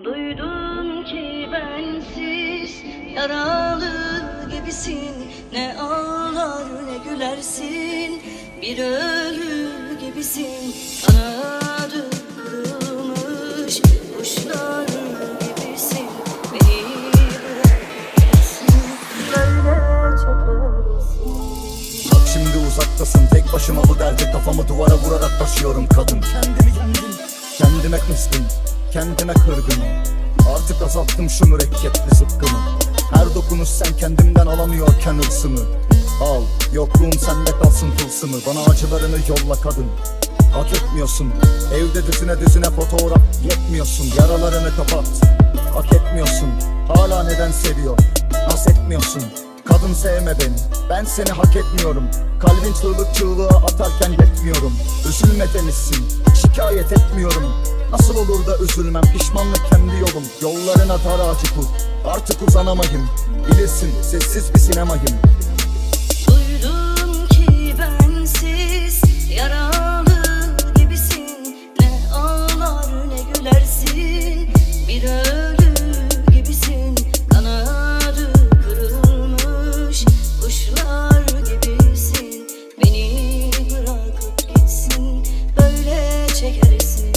Duydum ki bensiz yaralı gibisin. Ne ağlar ne gülersin, bir ölü gibisin. Kanadı kırılmış kuşlar gibisin. Beni bırakırsın, böyle çekersin. Bak şimdi uzaktasın, tek başıma bu derdi kafamı duvara vurarak taşıyorum kadın. Kendimi yendim, kendime kızdım, kendime kırgınım. Artık azalttım şu mürekkepli zıpkımı. Her dokunuş sen kendimden alamıyorken hırsımı. Al, yokluğum sende kalsın tılsımı. Bana acılarını yolla kadın, hak etmiyorsun. Evde düzüne fotoğraf yetmiyorsun. Yaralarını kapat, hak etmiyorsun. Hala neden seviyor, haz etmiyorsun. Kadın sevme beni, ben seni hak etmiyorum. Kalbin çığlığa atarken yetmiyorum. Üzülme demişsin, şikayet etmiyorum. Nasıl olur da üzülmem, pişmanlık kendi yolum. Yollarına dar ağacı kur, artık uzanamayım. Bilirsin sessiz bir sinemayım. Duydum ki bensiz yaralı gibisin. Ne ağlar ne gülersin, bir ölü gibisin. Kanadı kırılmış kuşlar gibisin. Beni bırakıp gitsin, böyle çekersin.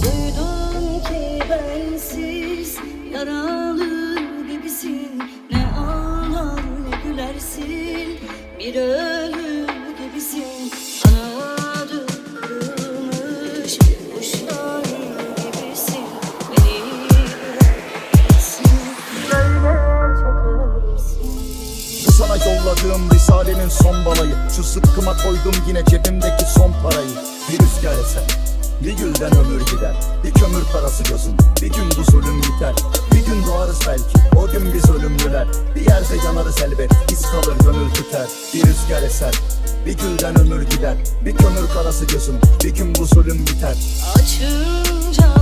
Duydum ki bensiz yaralı gibisin. Ne ağlar ne gülersin, bir ölü gibisin. Kanadı kırılmış kuşlar gibisin. Beni bırakırsın, böyle çekersin. Bu sana yolladığım risalenin son balayı. Şu sıkkıma koydum yine cebimdeki son parayı. Bir rüzgar eser, bir gülden ömür gider. Bir kömür parası gözüm, bir gün bu zulüm biter. Bir gün doğarız belki, o gün biz ölümlüler. Bir yerde yanarız elbet, iz kalır gönül tüter. Bir rüzgar eser, bir gülden ömür gider. Bir kömür parası gözüm, bir gün bu zulüm biter. Açınca